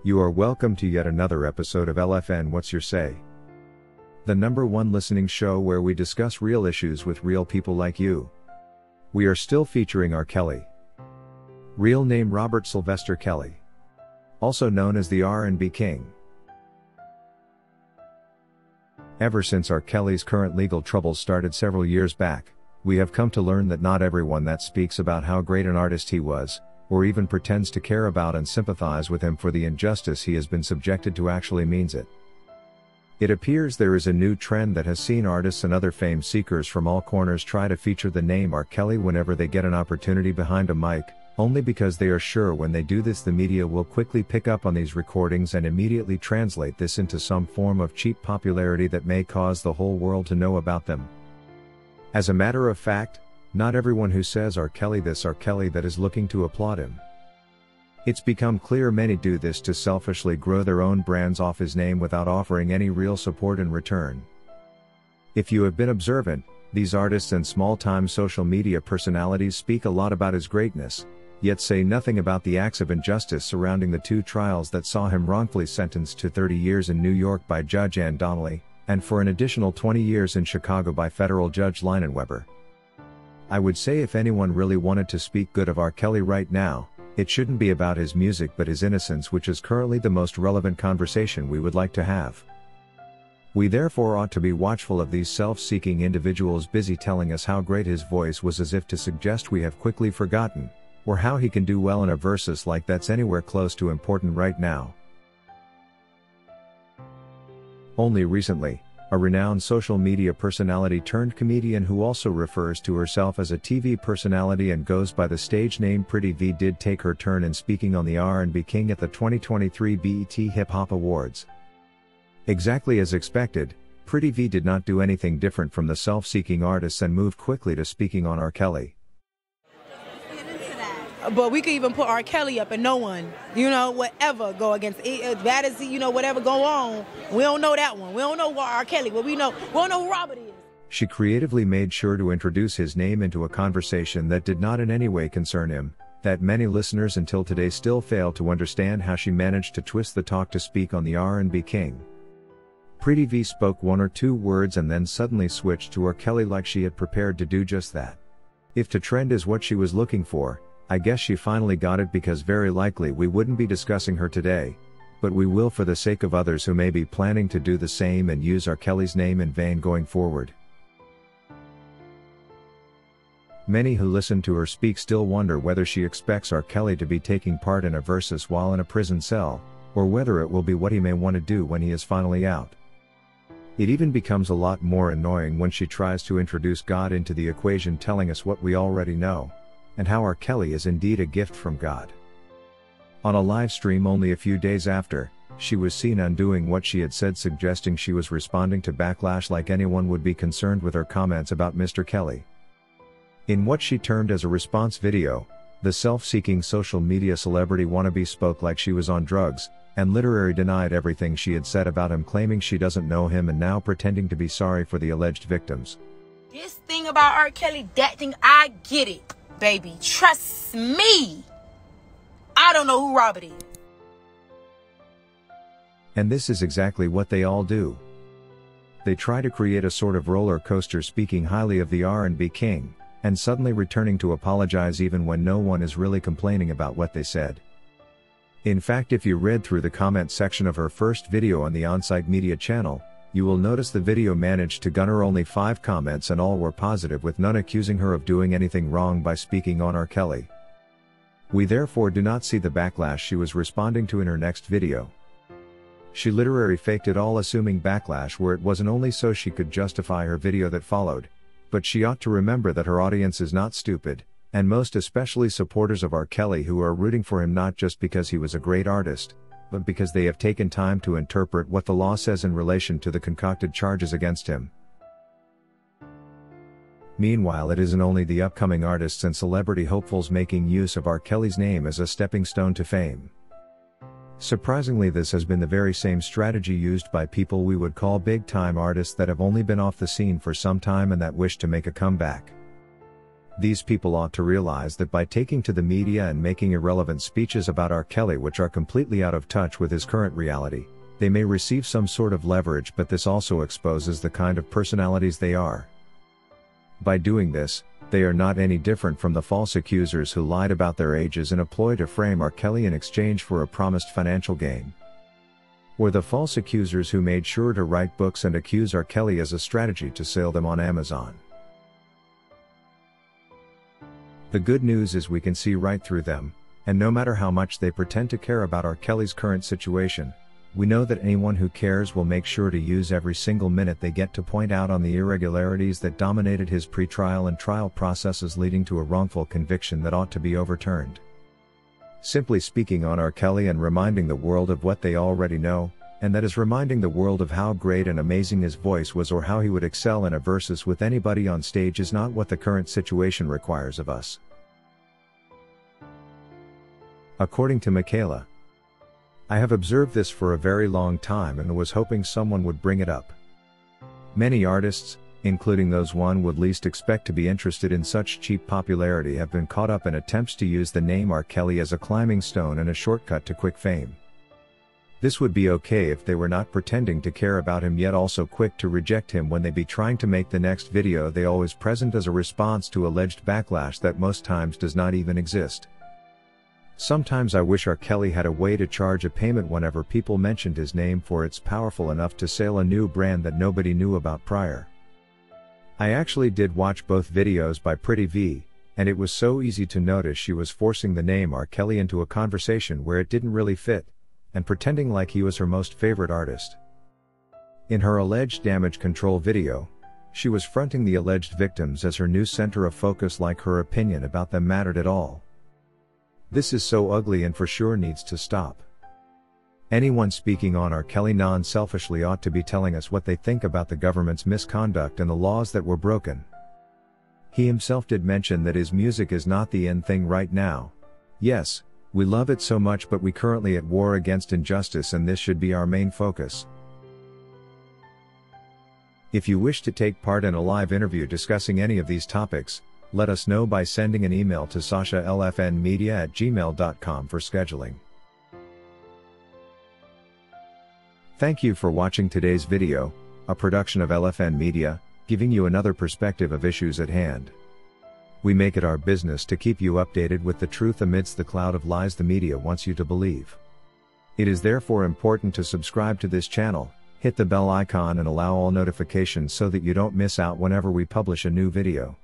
You are welcome to yet another episode of LFN What's Your Say? The #1 listening show where we discuss real issues with real people like you. We are still featuring R. Kelly. Real name Robert Sylvester Kelly. Also known as the R&B King. Ever since R. Kelly's current legal troubles started several years back, we have come to learn that not everyone that speaks about how great an artist he was, or even pretends to care about and sympathize with him for the injustice he has been subjected to actually means it. It appears there is a new trend that has seen artists and other fame seekers from all corners try to feature the name R. Kelly whenever they get an opportunity behind a mic, only because they are sure when they do this the media will quickly pick up on these recordings and immediately translate this into some form of cheap popularity that may cause the whole world to know about them. As a matter of fact, not everyone who says R. Kelly this R. Kelly that is looking to applaud him. It's become clear many do this to selfishly grow their own brands off his name without offering any real support in return. If you have been observant, these artists and small-time social media personalities speak a lot about his greatness, yet say nothing about the acts of injustice surrounding the 2 trials that saw him wrongfully sentenced to 30 years in New York by Judge Ann Donnelly, and for an additional 20 years in Chicago by federal Judge Leinenweber. I would say if anyone really wanted to speak good of R. Kelly right now, it shouldn't be about his music but his innocence, which is currently the most relevant conversation we would like to have. We therefore ought to be watchful of these self-seeking individuals busy telling us how great his voice was as if to suggest we have quickly forgotten, or how he can do well in a versus like that's anywhere close to important right now. Only recently, a renowned social media personality turned comedian who also refers to herself as a TV personality and goes by the stage name Pretty V did take her turn in speaking on the R&B King at the 2023 BET Hip Hop Awards. Exactly as expected, Pretty V did not do anything different from the self-seeking artists and moved quickly to speaking on R. Kelly. But we could even put R. Kelly up and no one, whatever go against it. That is, whatever go on. We don't know that one. We don't know what R. Kelly, but we don't know who Robert is. She creatively made sure to introduce his name into a conversation that did not in any way concern him, that many listeners until today still fail to understand how she managed to twist the talk to speak on the R&B King. Pretty V spoke 1 or 2 words and then suddenly switched to R. Kelly like she had prepared to do just that. If to trend is what she was looking for, I guess she finally got it, because very likely we wouldn't be discussing her today, but we will for the sake of others who may be planning to do the same and use R. Kelly's name in vain going forward. Many who listen to her speak still wonder whether she expects R. Kelly to be taking part in a versus while in a prison cell, or whether it will be what he may want to do when he is finally out. It even becomes a lot more annoying when she tries to introduce God into the equation, telling us what we already know, and how R. Kelly is indeed a gift from God. On a live stream only a few days after, she was seen undoing what she had said, suggesting she was responding to backlash like anyone would be concerned with her comments about Mr. Kelly. In what she termed as a response video, the self-seeking social media celebrity wannabe spoke like she was on drugs, and literally denied everything she had said about him, claiming she doesn't know him and now pretending to be sorry for the alleged victims. This thing about R. Kelly, that thing, I get it. Baby, trust me. I don't know who Robert is. And this is exactly what they all do. They try to create a sort of roller coaster, speaking highly of the R&B King, and suddenly returning to apologize even when no one is really complaining about what they said. In fact, if you read through the comment section of her first video on the on-site media channel, you will notice the video managed to garner only 5 comments and all were positive, with none accusing her of doing anything wrong by speaking on R. Kelly. We therefore do not see the backlash she was responding to in her next video. She literally faked it all, assuming backlash where it wasn't, only so she could justify her video that followed. But she ought to remember that her audience is not stupid, and most especially supporters of R. Kelly who are rooting for him not just because he was a great artist, but because they have taken time to interpret what the law says in relation to the concocted charges against him. Meanwhile, it isn't only the upcoming artists and celebrity hopefuls making use of R. Kelly's name as a stepping stone to fame. Surprisingly, this has been the very same strategy used by people we would call big-time artists that have only been off the scene for some time and that wish to make a comeback. These people ought to realize that by taking to the media and making irrelevant speeches about R. Kelly which are completely out of touch with his current reality, they may receive some sort of leverage, but this also exposes the kind of personalities they are. By doing this, they are not any different from the false accusers who lied about their ages in a ploy to frame R. Kelly in exchange for a promised financial gain. Or the false accusers who made sure to write books and accuse R. Kelly as a strategy to sell them on Amazon. The good news is we can see right through them, and no matter how much they pretend to care about R. Kelly's current situation, we know that anyone who cares will make sure to use every single minute they get to point out on the irregularities that dominated his pre-trial and trial processes, leading to a wrongful conviction that ought to be overturned. Simply speaking on R. Kelly and reminding the world of what they already know, and that is reminding the world of how great and amazing his voice was or how he would excel in a versus with anybody on stage, is not what the current situation requires of us. According to Michaela, I have observed this for a very long time and was hoping someone would bring it up. Many artists, including those one would least expect to be interested in such cheap popularity, have been caught up in attempts to use the name R. Kelly as a climbing stone and a shortcut to quick fame. This would be okay if they were not pretending to care about him yet also quick to reject him when they be trying to make the next video they always present as a response to alleged backlash that most times does not even exist. Sometimes I wish R. Kelly had a way to charge a payment whenever people mentioned his name, for it's powerful enough to sell a new brand that nobody knew about prior. I actually did watch both videos by Pretty V, and it was so easy to notice she was forcing the name R. Kelly into a conversation where it didn't really fit, and pretending like he was her most favorite artist. In her alleged damage control video, she was fronting the alleged victims as her new center of focus, like her opinion about them mattered at all. This is so ugly and for sure needs to stop. Anyone speaking on R. Kelly non-selfishly ought to be telling us what they think about the government's misconduct and the laws that were broken. He himself did mention that his music is not the end thing right now. Yes, we love it so much, but we currently at war against injustice and this should be our main focus. If you wish to take part in a live interview discussing any of these topics, let us know by sending an email to sashalfnmedia@gmail.com for scheduling. Thank you for watching today's video, a production of LFN Media, giving you another perspective of issues at hand. We make it our business to keep you updated with the truth amidst the cloud of lies the media wants you to believe. It is therefore important to subscribe to this channel, hit the bell icon and allow all notifications so that you don't miss out whenever we publish a new video.